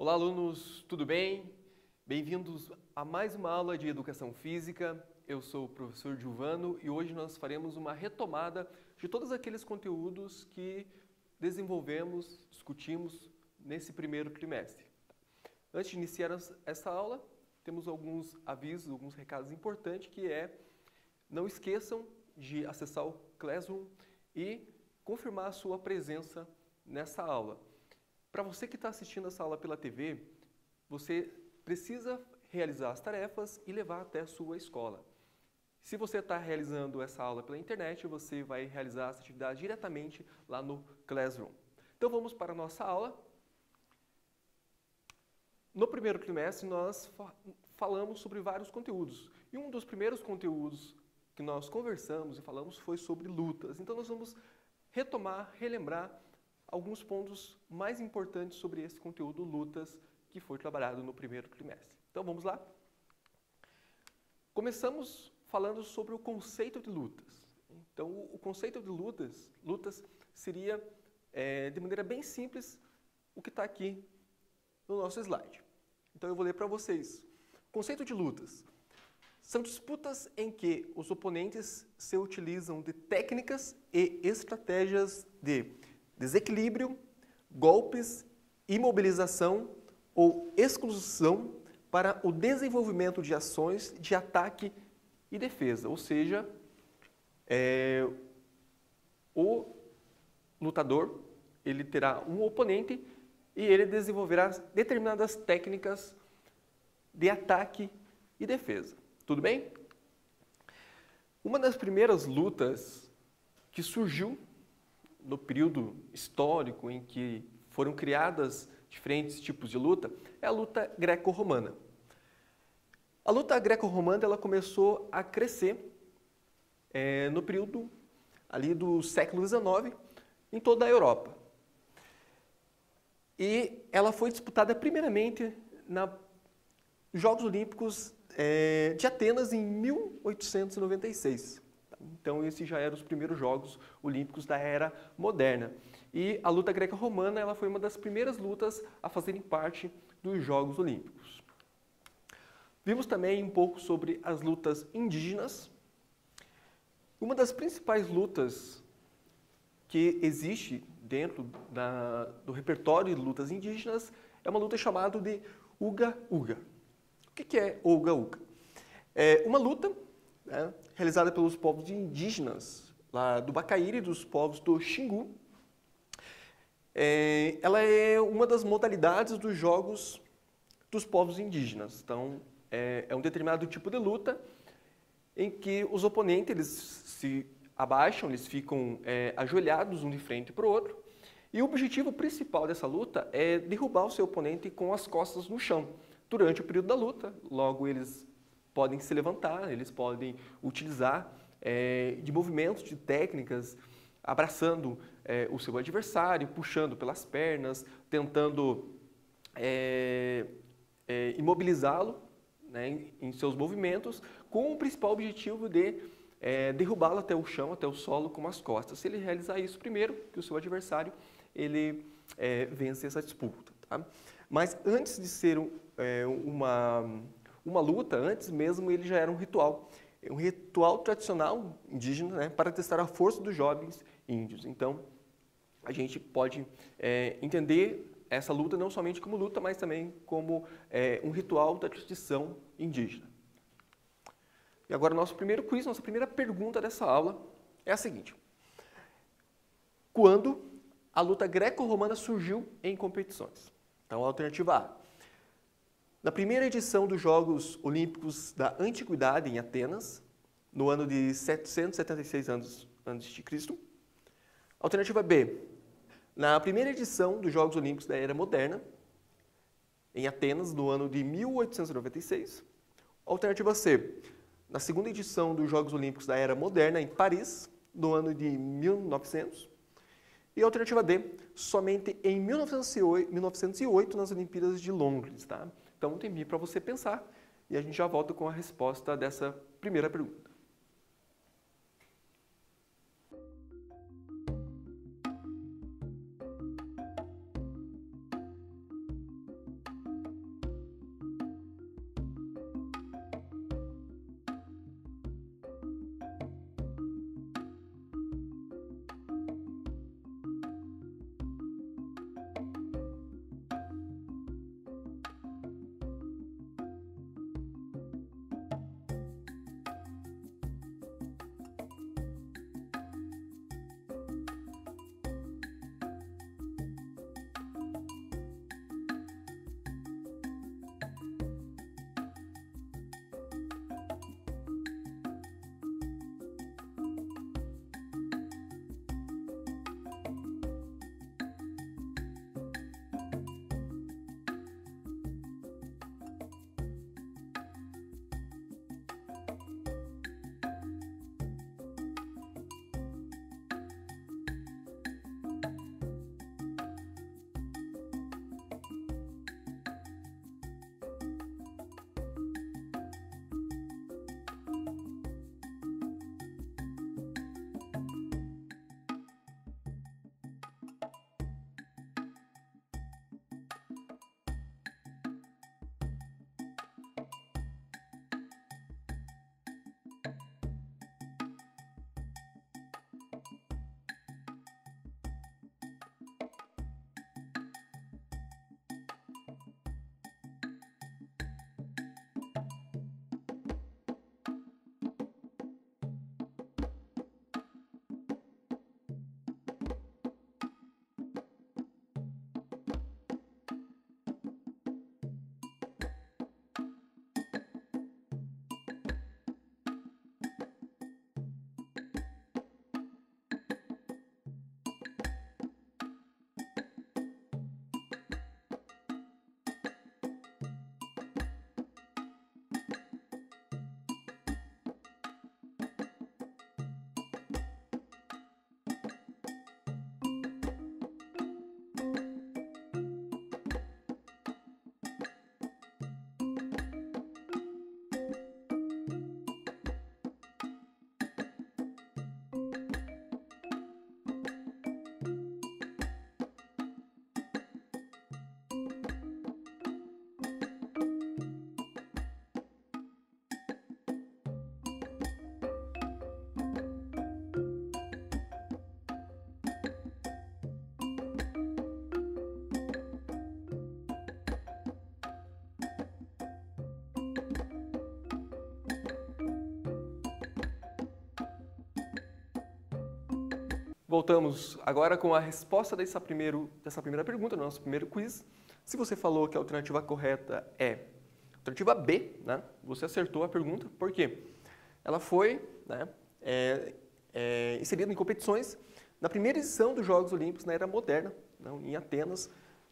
Olá, alunos, tudo bem? Bem-vindos a mais uma aula de Educação Física. Eu sou o professor Giovano e hoje nós faremos uma retomada de todos aqueles conteúdos que desenvolvemos, discutimos nesse primeiro trimestre. Antes de iniciar essa aula, temos alguns avisos, alguns recados importantes, que é: não esqueçam de acessar o Classroom e confirmar a sua presença nessa aula. Para você que está assistindo essa aula pela TV, você precisa realizar as tarefas e levar até a sua escola. Se você está realizando essa aula pela internet, você vai realizar essa atividade diretamente lá no Classroom. Então vamos para a nossa aula. No primeiro trimestre nós falamos sobre vários conteúdos. E um dos primeiros conteúdos que nós conversamos e falamos foi sobre lutas. Então nós vamos retomar, relembrar alguns pontos mais importantes sobre esse conteúdo lutas que foi trabalhado no primeiro trimestre. Então vamos lá? Começamos falando sobre o conceito de lutas. Então o conceito de lutas seria, de maneira bem simples, o que está aqui no nosso slide. Então eu vou ler para vocês. Conceito de lutas. São disputas em que os oponentes se utilizam de técnicas e estratégias de desequilíbrio, golpes, imobilização ou exclusão para o desenvolvimento de ações de ataque e defesa. Ou seja, o lutador ele terá um oponente e ele desenvolverá determinadas técnicas de ataque e defesa. Tudo bem? Uma das primeiras lutas que surgiu no período histórico em que foram criadas diferentes tipos de luta é a luta greco-romana. A luta greco-romana ela começou a crescer no período ali do século XIX em toda a Europa. E ela foi disputada primeiramente nos Jogos Olímpicos de Atenas em 1896. Então, esses já eram os primeiros Jogos Olímpicos da era moderna. E a luta greco-romana ela foi uma das primeiras lutas a fazerem parte dos Jogos Olímpicos. Vimos também um pouco sobre as lutas indígenas. Uma das principais lutas que existe dentro do repertório de lutas indígenas é uma luta chamada de Uga-Uga. O que é Uga-Uga? É uma luta realizada pelos povos indígenas lá do Bacaíri e dos povos do Xingu. Ela é uma das modalidades dos jogos dos povos indígenas. Então, é um determinado tipo de luta em que os oponentes eles se abaixam, eles ficam ajoelhados um de frente para o outro. E o objetivo principal dessa luta é derrubar o seu oponente com as costas no chão. Durante o período da luta, logo eles podem se levantar, eles podem utilizar de movimentos, de técnicas, abraçando o seu adversário, puxando pelas pernas, tentando imobilizá-lo, né, em seus movimentos, com o principal objetivo de derrubá-lo até o chão, até o solo com as costas. Se ele realizar isso primeiro, que o seu adversário ele vence essa disputa. Tá? Mas antes de ser uma luta, antes mesmo ele já era um ritual tradicional indígena, né, para testar a força dos jovens índios. Então, a gente pode entender essa luta não somente como luta, mas também como um ritual da tradição indígena. E agora, nosso primeiro quiz, nossa primeira pergunta dessa aula é a seguinte: quando a luta greco-romana surgiu em competições? Então, a alternativa A: na primeira edição dos Jogos Olímpicos da Antiguidade, em Atenas, no ano de 776 a.C. Alternativa B: na primeira edição dos Jogos Olímpicos da Era Moderna, em Atenas, no ano de 1896. Alternativa C: na segunda edição dos Jogos Olímpicos da Era Moderna, em Paris, no ano de 1900. E a alternativa D: somente em 1908 nas Olimpíadas de Londres. Tá? Então, um tempinho para você pensar e a gente já volta com a resposta dessa primeira pergunta. Voltamos agora com a resposta dessa primeira pergunta, do nosso primeiro quiz. Se você falou que a alternativa correta é a alternativa B, né? Você acertou a pergunta. Por quê? Ela foi, né, inserida em competições na primeira edição dos Jogos Olímpicos na Era Moderna, né, em Atenas,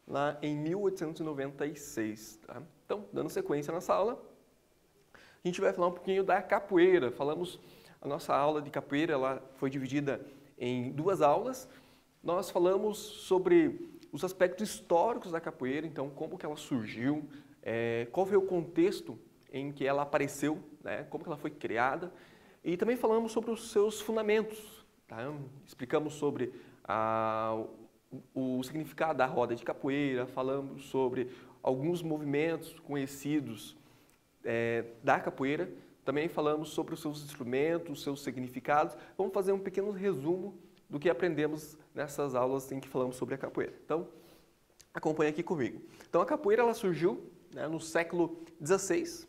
lá em 1896. Tá? Então, dando sequência nessa aula, a gente vai falar um pouquinho da capoeira. A nossa aula de capoeira ela foi dividida em duas aulas. Nós falamos sobre os aspectos históricos da capoeira, então como que ela surgiu, qual foi o contexto em que ela apareceu, né, como que ela foi criada, e também falamos sobre os seus fundamentos. Tá? Explicamos sobre o significado da roda de capoeira, falamos sobre alguns movimentos conhecidos da capoeira, também falamos sobre os seus instrumentos, os seus significados. Vamos fazer um pequeno resumo do que aprendemos nessas aulas em que falamos sobre a capoeira. Então, acompanhe aqui comigo. Então, a capoeira ela surgiu, né, no século XVI,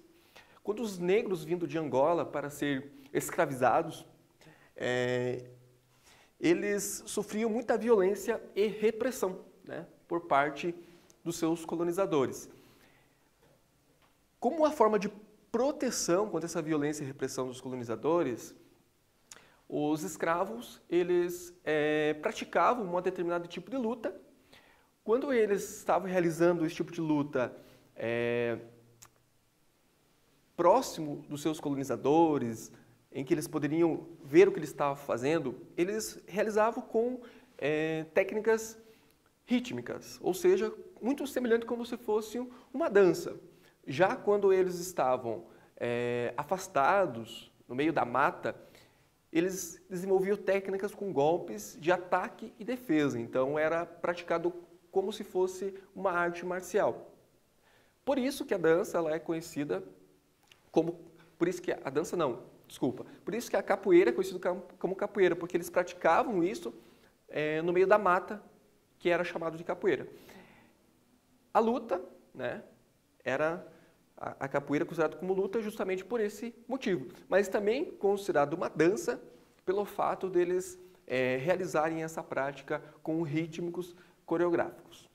quando os negros vindo de Angola para ser escravizados, eles sofriam muita violência e repressão, né, por parte dos seus colonizadores. Como uma forma de proteção contra essa violência e repressão dos colonizadores, os escravos eles praticavam um determinado tipo de luta. Quando eles estavam realizando esse tipo de luta próximo dos seus colonizadores, em que eles poderiam ver o que eles estavam fazendo, eles realizavam com técnicas rítmicas, ou seja, muito semelhante como se fosse uma dança. Já quando eles estavam afastados, no meio da mata, eles desenvolviam técnicas com golpes de ataque e defesa. Então, era praticado como se fosse uma arte marcial. Por isso que a dança ela é conhecida como... Por isso que a dança não, desculpa. Por isso que a capoeira é conhecida como capoeira, porque eles praticavam isso no meio da mata, que era chamado de capoeira. A luta, né, era a capoeira considerada como luta justamente por esse motivo, mas também considerado uma dança pelo fato deles realizarem essa prática com rítmicos coreográficos.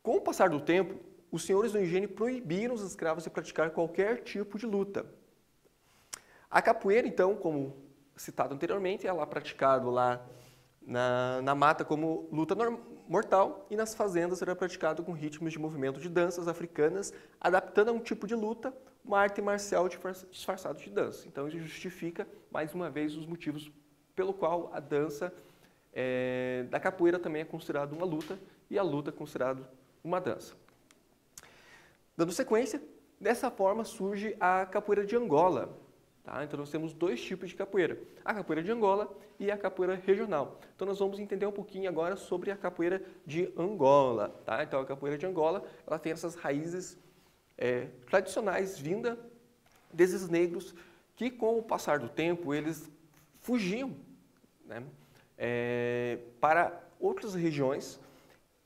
Com o passar do tempo, os senhores do engenho proibiram os escravos de praticar qualquer tipo de luta. A capoeira, então, como citado anteriormente, ela é praticada lá na mata como luta mortal e nas fazendas era praticado com ritmos de movimento de danças africanas, adaptando a um tipo de luta, uma arte marcial disfarçada de dança. Então, isso justifica, mais uma vez, os motivos pelo qual a dança da capoeira também é considerada uma luta e a luta é considerada uma dança. Dando sequência, dessa forma surge a capoeira de Angola. Tá? Então, nós temos dois tipos de capoeira, a capoeira de Angola e a capoeira regional. Então, nós vamos entender um pouquinho agora sobre a capoeira de Angola. Tá? Então, a capoeira de Angola ela tem essas raízes tradicionais vinda desses negros que, com o passar do tempo, eles fugiam, né, para outras regiões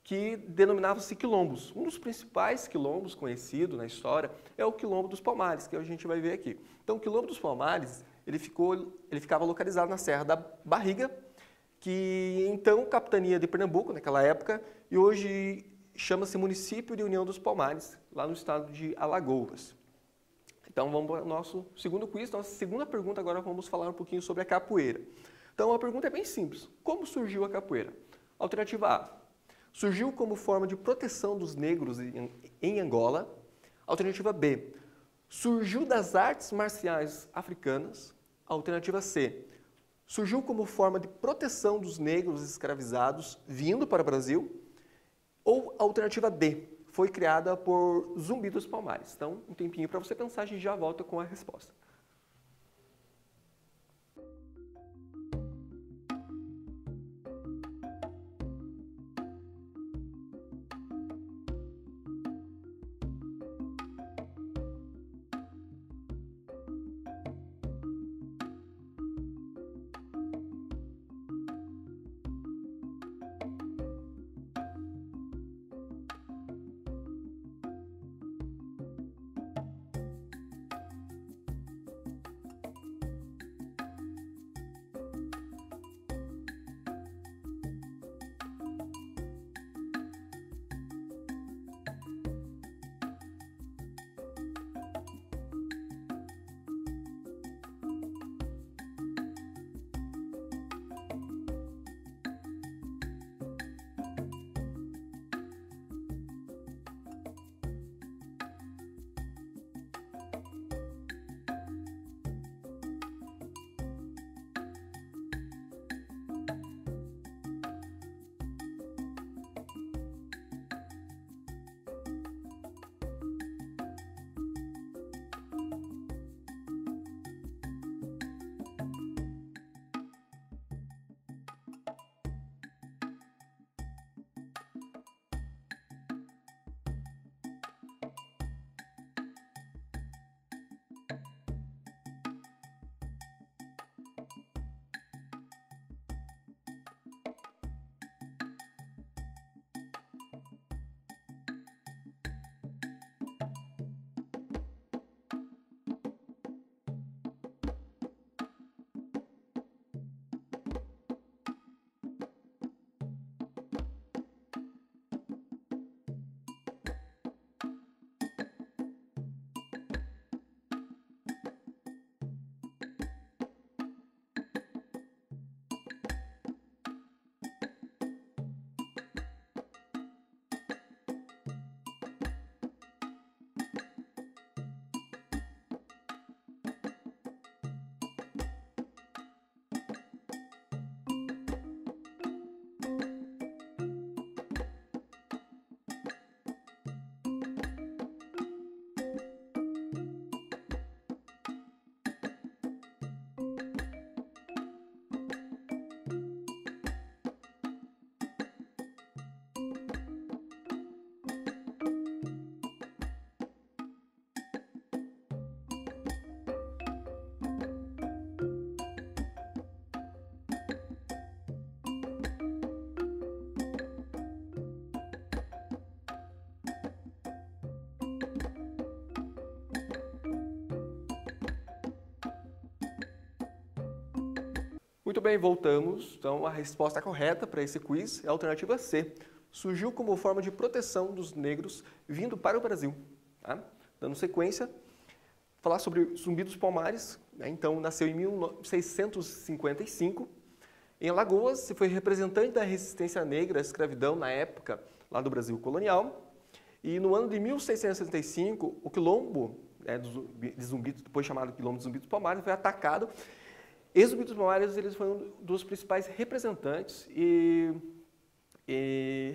que denominavam-se quilombos. Um dos principais quilombos conhecido na história é o Quilombo dos Palmares, que a gente vai ver aqui. Então, o Quilombo dos Palmares, ele ficava localizado na Serra da Barriga, que então capitania de Pernambuco naquela época, e hoje chama-se Município de União dos Palmares, lá no estado de Alagoas. Então, vamos para o nosso segundo quiz. Nossa segunda pergunta, agora vamos falar um pouquinho sobre a capoeira. Então, a pergunta é bem simples. Como surgiu a capoeira? Alternativa A. Surgiu como forma de proteção dos negros em Angola. Alternativa B. Surgiu das artes marciais africanas. Alternativa C. Surgiu como forma de proteção dos negros escravizados vindo para o Brasil. Ou alternativa D. Foi criada por Zumbi dos Palmares. Então, um tempinho para você pensar, a gente já volta com a resposta. Muito bem, voltamos. Então, a resposta correta para esse quiz é a alternativa C. Surgiu como forma de proteção dos negros vindo para o Brasil. Tá? Dando sequência, falar sobre Zumbi dos Palmares. Né? Então, nasceu em 1655. Em Alagoas, se foi representante da resistência negra à escravidão na época lá do Brasil colonial. E no ano de 1665, o quilombo de Zumbi, depois chamado quilombo de Zumbi dos Palmares, foi atacado. E Zumbi dos Palmares eles foram um dos principais representantes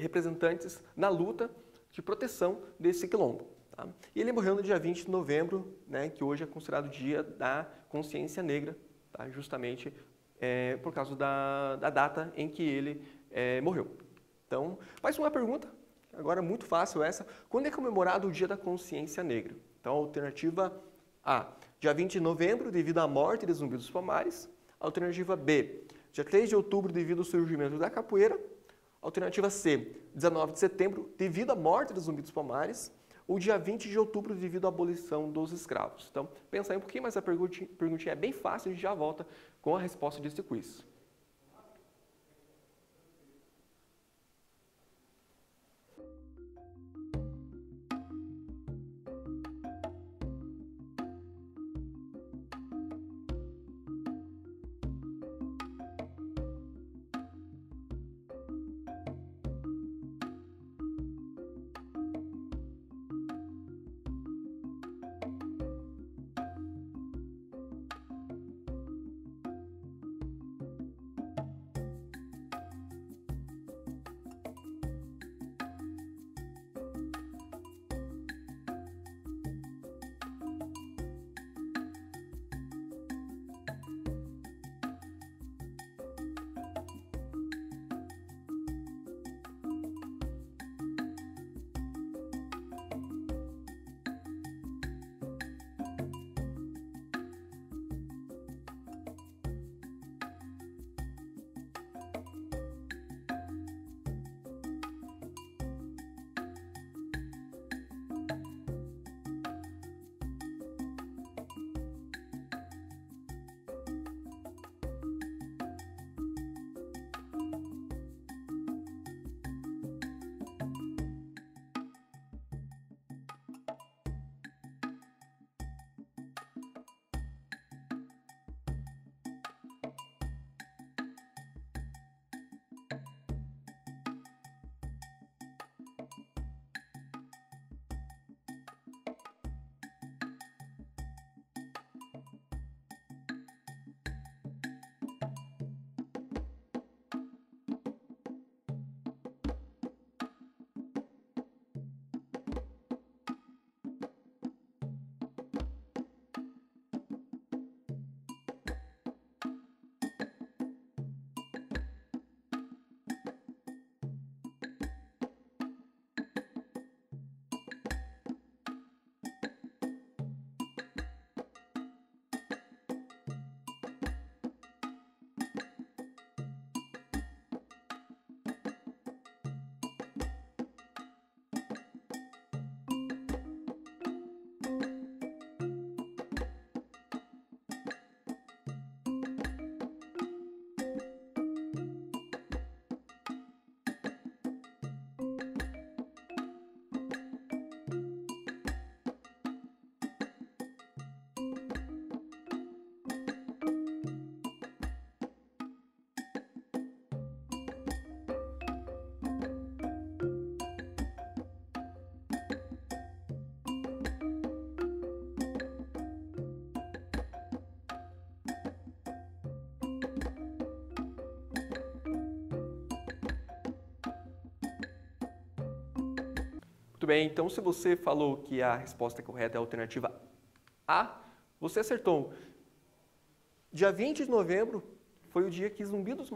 representantes na luta de proteção desse quilombo. Tá? E ele morreu no dia 20 de novembro, né, que hoje é considerado o dia da consciência negra, tá? Justamente por causa da data em que ele morreu. Então, mais uma pergunta, agora muito fácil essa. Quando é comemorado o dia da consciência negra? Então, alternativa A, dia 20 de novembro, devido à morte de Zumbi dos Palmares. Alternativa B, dia 3 de outubro, devido ao surgimento da capoeira. Alternativa C, 19 de setembro, devido à morte de Zumbi dos Palmares. Ou dia 20 de outubro, devido à abolição dos escravos. Então, pensa aí um pouquinho, mas a perguntinha é bem fácil, a gente já volta com a resposta desse quiz. Muito bem, então se você falou que a resposta correta é a alternativa A, você acertou. Dia 20 de novembro foi o dia que Zumbi dos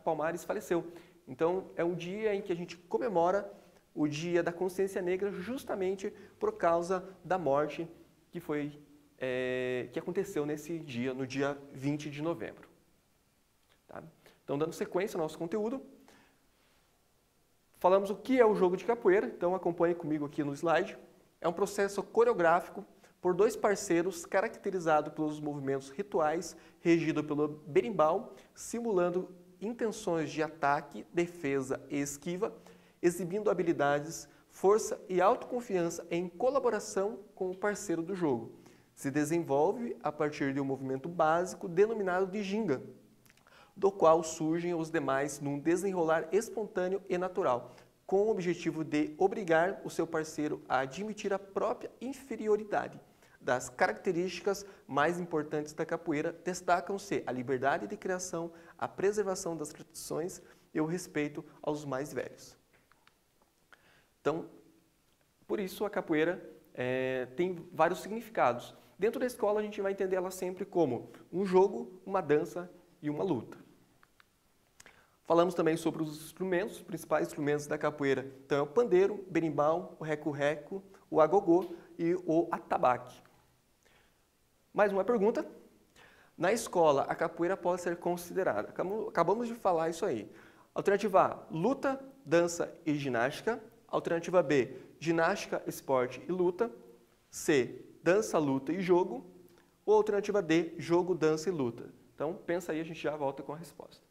Palmares faleceu. Então, é um dia em que a gente comemora o Dia da Consciência Negra justamente por causa da morte que aconteceu nesse dia, no dia 20 de novembro. Tá? Então, dando sequência ao nosso conteúdo, falamos o que é o jogo de capoeira, então acompanhe comigo aqui no slide. É um processo coreográfico por dois parceiros caracterizados pelos movimentos rituais regido pelo berimbau, simulando intenções de ataque, defesa e esquiva, exibindo habilidades, força e autoconfiança em colaboração com o parceiro do jogo. Se desenvolve a partir de um movimento básico denominado de ginga, do qual surgem os demais num desenrolar espontâneo e natural, com o objetivo de obrigar o seu parceiro a admitir a própria inferioridade. Das características mais importantes da capoeira destacam-se a liberdade de criação, a preservação das tradições e o respeito aos mais velhos. Então, por isso a capoeira tem vários significados. Dentro da escola a gente vai entender ela sempre como um jogo, uma dança e uma luta. Falamos também sobre os instrumentos, os principais instrumentos da capoeira. Então é o pandeiro, o berimbau, o reco-reco, o agogô e o atabaque. Mais uma pergunta. Na escola, a capoeira pode ser considerada, acabamos de falar isso aí. Alternativa A, luta, dança e ginástica. Alternativa B, ginástica, esporte e luta. C, dança, luta e jogo. Ou alternativa D, jogo, dança e luta. Então pensa aí, a gente já volta com a resposta.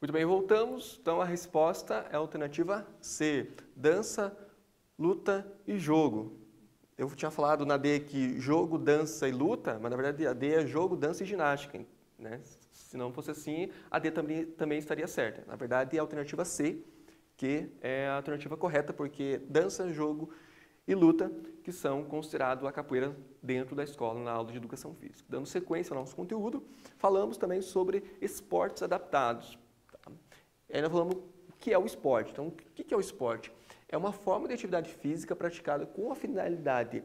Muito bem, voltamos. Então a resposta é a alternativa C, dança, luta e jogo. Eu tinha falado na D que jogo, dança e luta, mas na verdade a D é jogo, dança e ginástica, né? Se não fosse assim, a D também estaria certa. Na verdade é a alternativa C, que é a alternativa correta, porque dança, jogo e luta, que são considerados a capoeira dentro da escola, na aula de educação física. Dando sequência ao nosso conteúdo, falamos também sobre esportes adaptados. Tá? E aí nós falamos o que é o esporte. Então, o que é o esporte? é uma forma de atividade física praticada com a finalidade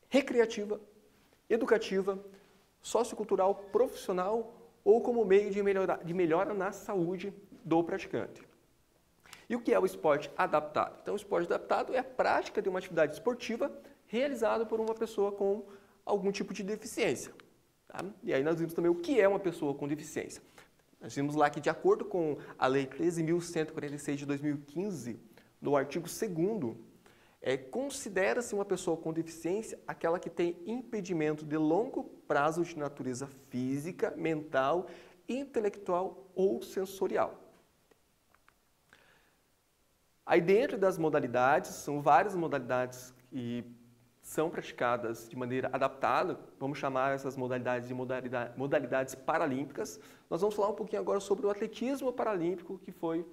recreativa, educativa, sociocultural, profissional ou como meio de melhora na saúde do praticante. E o que é o esporte adaptado? Então, o esporte adaptado é a prática de uma atividade esportiva realizada por uma pessoa com algum tipo de deficiência. Tá? E aí nós vimos também o que é uma pessoa com deficiência. Nós vimos lá que, de acordo com a Lei 13.146 de 2015, no artigo 2º, considera-se uma pessoa com deficiência aquela que tem impedimento de longo prazo de natureza física, mental, intelectual ou sensorial. Aí dentro das modalidades, são várias modalidades que são praticadas de maneira adaptada, vamos chamar essas modalidades de modalidades paralímpicas. Nós vamos falar um pouquinho agora sobre o atletismo paralímpico que foi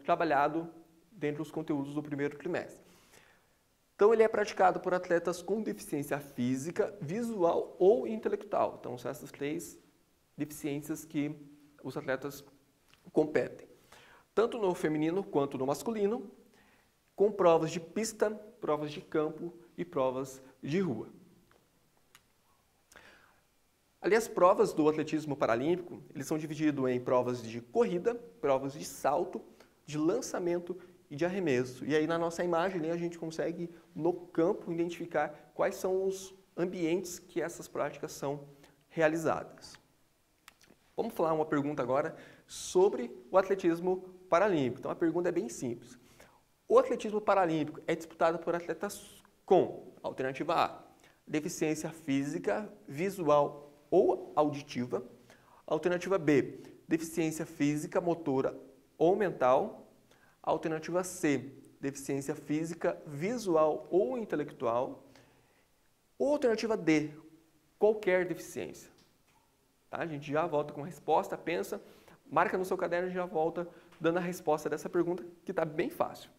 trabalhado dentro dos conteúdos do primeiro trimestre. Então ele é praticado por atletas com deficiência física, visual ou intelectual. Então são essas 3 deficiências que os atletas competem. Tanto no feminino quanto no masculino, com provas de pista, provas de campo e provas de rua. Ali as provas do atletismo paralímpico, eles são divididos em provas de corrida, provas de salto, de lançamento e de arremesso. E aí na nossa imagem a gente consegue no campo identificar quais são os ambientes que essas práticas são realizadas. Vamos falar uma pergunta agora sobre o atletismo paralímpico. Então a pergunta é bem simples. O atletismo paralímpico é disputado por atletas com, alternativa A, deficiência física, visual ou auditiva. Alternativa B, deficiência física, motora ou mental. Alternativa C, deficiência física, visual ou intelectual. Ou alternativa D, qualquer deficiência. Tá? A gente já volta com a resposta, pensa, marca no seu caderno e já volta dando a resposta dessa pergunta, que está bem fácil.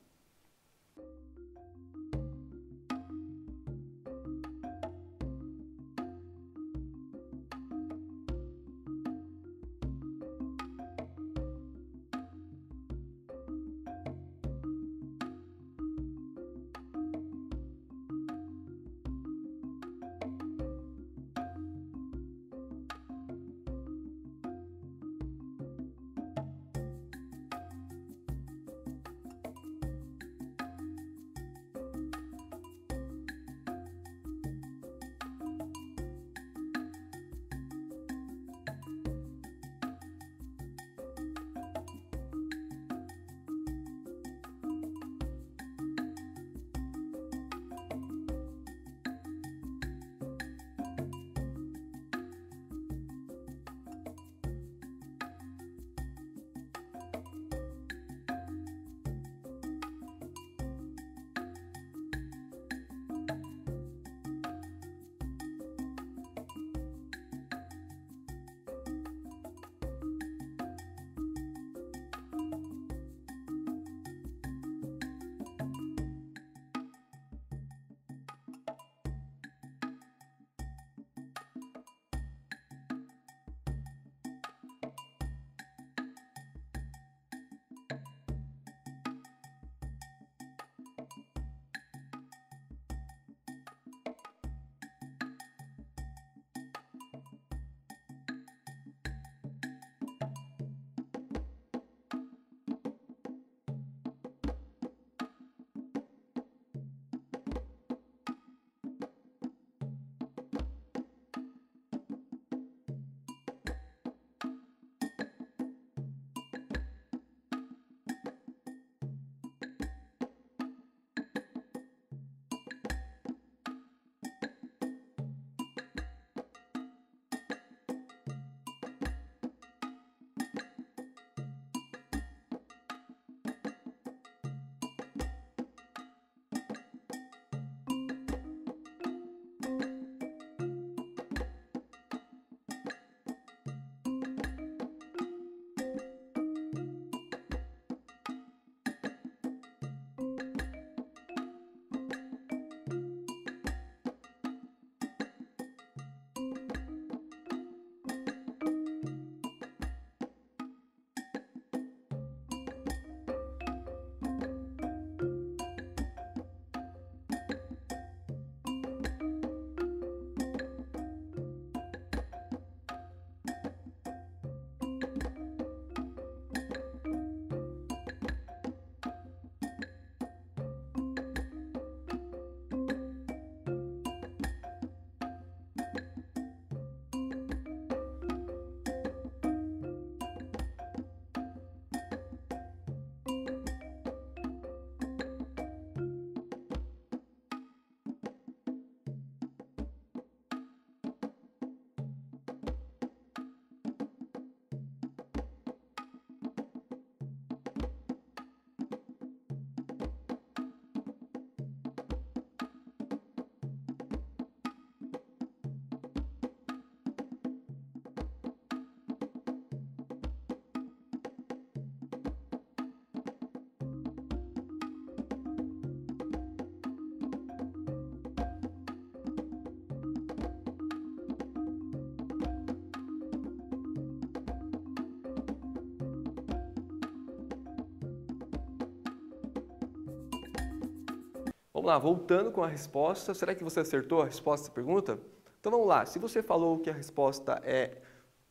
vamos lá, voltando com a resposta. Será que você acertou a resposta dessa pergunta? Então vamos lá, se você falou que a resposta é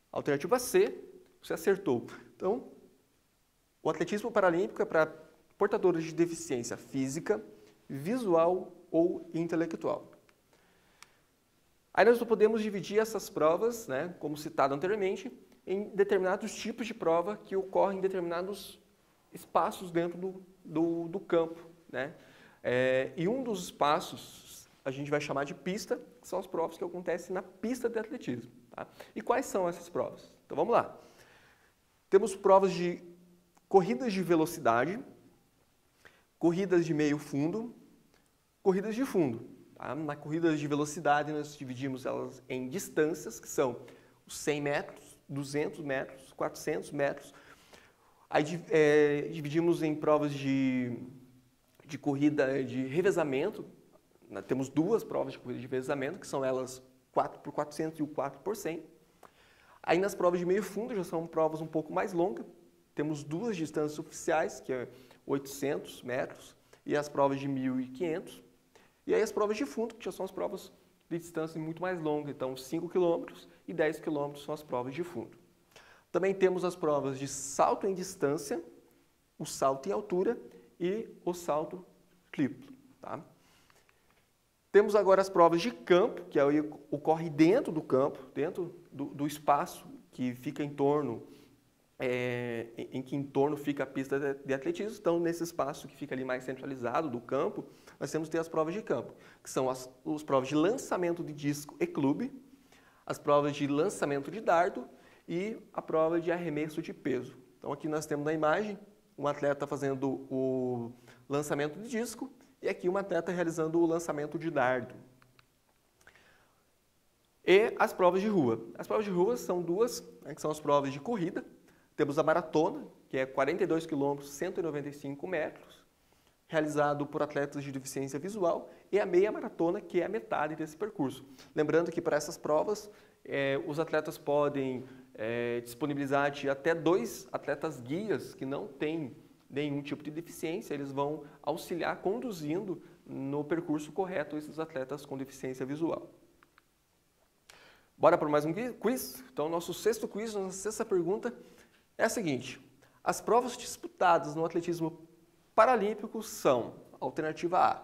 alternativa C, você acertou. Então, o atletismo paralímpico é para portadores de deficiência física, visual ou intelectual. Aí nós podemos dividir essas provas, né, como citado anteriormente, em determinados tipos de prova que ocorrem em determinados espaços dentro do campo, né? E um dos espaços a gente vai chamar de pista, que são as provas que acontecem na pista de atletismo. Tá? E quais são essas provas? Então vamos lá. Temos provas de corridas de velocidade, corridas de meio fundo, corridas de fundo. Tá? Na corrida de velocidade nós dividimos elas em distâncias, que são os 100 metros, 200 metros, 400 metros. Aí dividimos em provas de corrida de revezamento. Temos duas provas de corrida de revezamento, que são elas 4x400 e o 4x100. Aí nas provas de meio fundo já são provas um pouco mais longas. Temos duas distâncias oficiais, que é 800 metros, e as provas de 1.500. E aí as provas de fundo, que já são as provas de distância muito mais longa, então 5 km e 10 km são as provas de fundo. Também temos as provas de salto em distância, o salto em altura e o salto triplo. Tá? Temos agora as provas de campo, que aí ocorre dentro do campo, dentro do espaço que fica em torno, em que em torno fica a pista de atletismo. Então, nesse espaço que fica ali mais centralizado do campo, nós temos que ter as provas de campo, que são as provas de lançamento de disco e clube, as provas de lançamento de dardo e a prova de arremesso de peso. Então, aqui nós temos na imagem um atleta fazendo o lançamento de disco e aqui um atleta realizando o lançamento de dardo. E as provas de rua. As provas de rua são duas, né, que são as provas de corrida. Temos a maratona, que é 42 km, 195 metros, realizado por atletas de deficiência visual, e a meia maratona, que é a metade desse percurso. Lembrando que para essas provas, os atletas podem disponibilizar até 2 atletas guias que não têm nenhum tipo de deficiência, eles vão auxiliar conduzindo no percurso correto esses atletas com deficiência visual. Bora para mais um quiz? Então, nosso sexto quiz, nossa sexta pergunta é a seguinte: as provas disputadas no atletismo paralímpico são: alternativa A,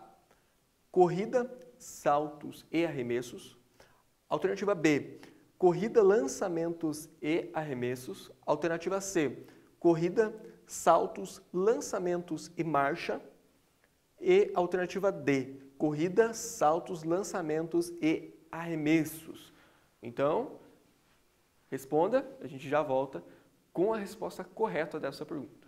corrida, saltos e arremessos; alternativa B, corrida, lançamentos e arremessos; alternativa C, corrida, saltos, lançamentos e marcha; e alternativa D, corrida, saltos, lançamentos e arremessos. Então, responda, a gente já volta com a resposta correta dessa pergunta.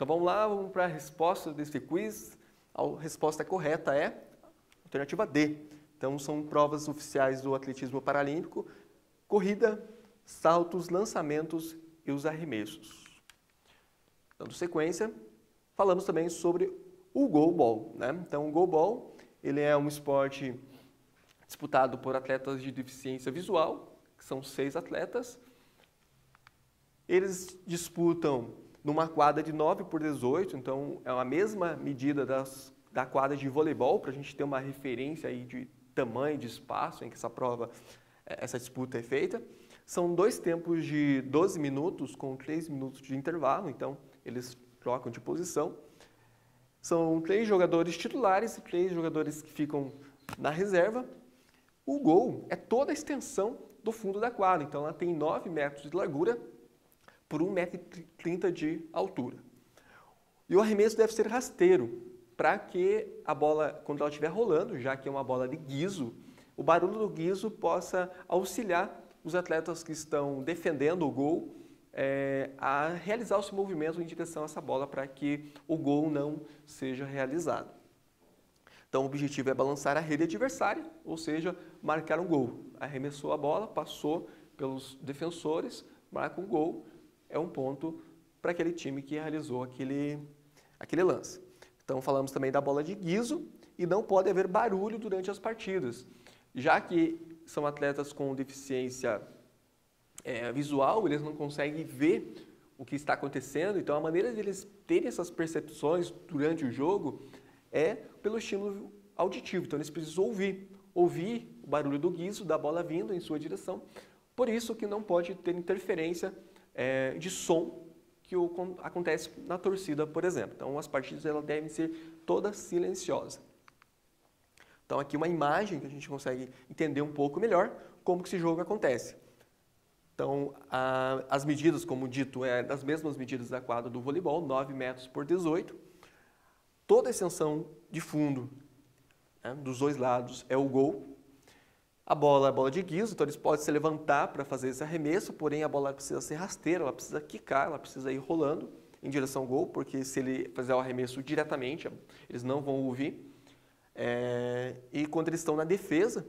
Então vamos lá, vamos para a resposta desse quiz. A resposta correta é alternativa D. Então são provas oficiais do atletismo paralímpico, corrida, saltos, lançamentos e os arremessos. Dando sequência, falamos também sobre o goalball, né? Então o goalball, ele é um esporte disputado por atletas de deficiência visual, que são 6 atletas. Eles disputam numa quadra de 9x18, então é a mesma medida da quadra de voleibol, para a gente ter uma referência aí de tamanho, de espaço em que essa disputa é feita. São 2 tempos de 12 minutos, com 3 minutos de intervalo, então eles trocam de posição. São 3 jogadores titulares e 3 jogadores que ficam na reserva. O gol é toda a extensão do fundo da quadra, então ela tem 9 metros de largura por 1,30 m de altura. E o arremesso deve ser rasteiro, para que a bola, quando ela estiver rolando, já que é uma bola de guiso, o barulho do guiso possa auxiliar os atletas que estão defendendo o gol a realizar o seu movimento em direção a essa bola para que o gol não seja realizado. Então o objetivo é balançar a rede adversária, ou seja, marcar um gol. Arremessou a bola, passou pelos defensores, marca um gol, é um ponto para aquele time que realizou aquele lance. Então falamos também da bola de guiso e não pode haver barulho durante as partidas, já que são atletas com deficiência visual, eles não conseguem ver o que está acontecendo, então a maneira de eles terem essas percepções durante o jogo é pelo estímulo auditivo, então eles precisam ouvir o barulho do guiso, da bola vindo em sua direção, por isso que não pode ter interferência de som que acontece na torcida, por exemplo. Então as partidas elas devem ser todas silenciosas. Então aqui uma imagem que a gente consegue entender um pouco melhor como que esse jogo acontece. Então as medidas, como dito, das mesmas medidas da quadra do voleibol, 9 metros por 18. Toda a extensão de fundo dos 2 lados é o gol. A bola é a bola de guiso, então eles podem se levantar para fazer esse arremesso, porém a bola precisa ser rasteira, ela precisa quicar, ela precisa ir rolando em direção ao gol, porque se ele fizer o arremesso diretamente, eles não vão ouvir. E quando eles estão na defesa,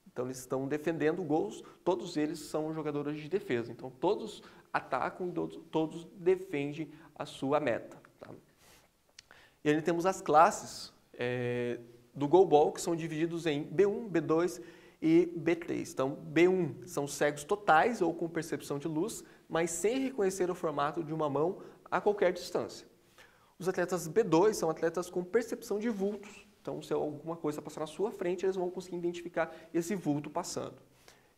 então eles estão defendendo gols, todos eles são jogadores de defesa, então todos atacam e todos defendem a sua meta. Tá? E aí temos as classes do goalball, que são divididos em B1, B2 e B3. Então, B1 são cegos totais ou com percepção de luz, mas sem reconhecer o formato de uma mão a qualquer distância. Os atletas B2 são atletas com percepção de vultos. Então, se alguma coisa passar na sua frente, eles vão conseguir identificar esse vulto passando.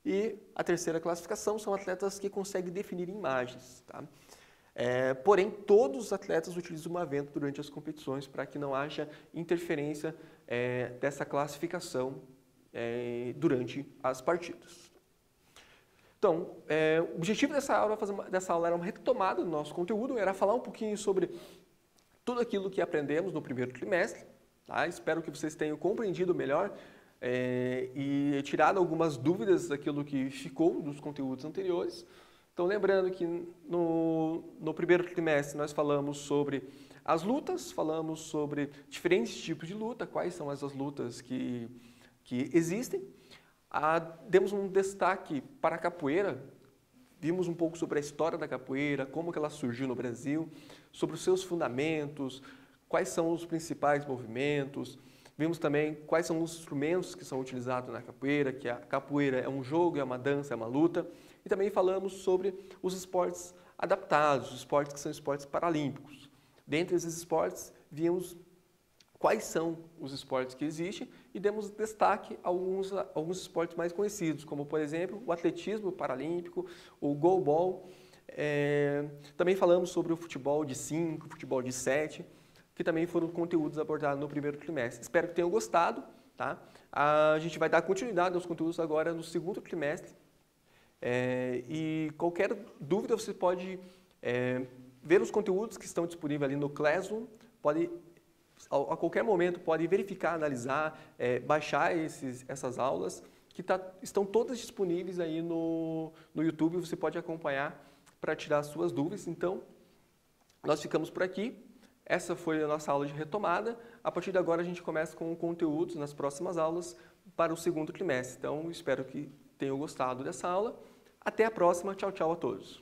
E a terceira classificação são atletas que conseguem definir imagens. Tá? Porém, todos os atletas utilizam uma vento durante as competições para que não haja interferência dessa classificação durante as partidas. Então, o objetivo dessa aula era uma retomada do nosso conteúdo, era falar um pouquinho sobre tudo aquilo que aprendemos no primeiro trimestre. Tá? Espero que vocês tenham compreendido melhor e tirado algumas dúvidas daquilo que ficou dos conteúdos anteriores. Então, lembrando que no primeiro trimestre nós falamos sobre as lutas, falamos sobre diferentes tipos de luta, quais são essas lutas que existem. Demos um destaque para a capoeira, vimos um pouco sobre a história da capoeira, como que ela surgiu no Brasil, sobre os seus fundamentos, quais são os principais movimentos. Vimos também quais são os instrumentos que são utilizados na capoeira, que a capoeira é um jogo, é uma dança, é uma luta. E também falamos sobre os esportes adaptados, os esportes que são esportes paralímpicos. Dentre esses esportes, vimos quais são os esportes que existem e demos destaque a alguns esportes mais conhecidos, como, por exemplo, o atletismo paralímpico, o goalball. Também falamos sobre o futebol de 5, futebol de 7, que também foram conteúdos abordados no primeiro trimestre. Espero que tenham gostado. Tá? A gente vai dar continuidade aos conteúdos agora no segundo trimestre. E qualquer dúvida você pode ver os conteúdos que estão disponíveis ali no Classroom, a qualquer momento pode verificar, analisar, baixar essas aulas, que estão todas disponíveis aí no YouTube, você pode acompanhar para tirar as suas dúvidas. Então, nós ficamos por aqui. Essa foi a nossa aula de retomada. A partir de agora a gente começa com conteúdos nas próximas aulas para o segundo trimestre. Então, espero que tenham gostado dessa aula. Até a próxima. Tchau, tchau a todos.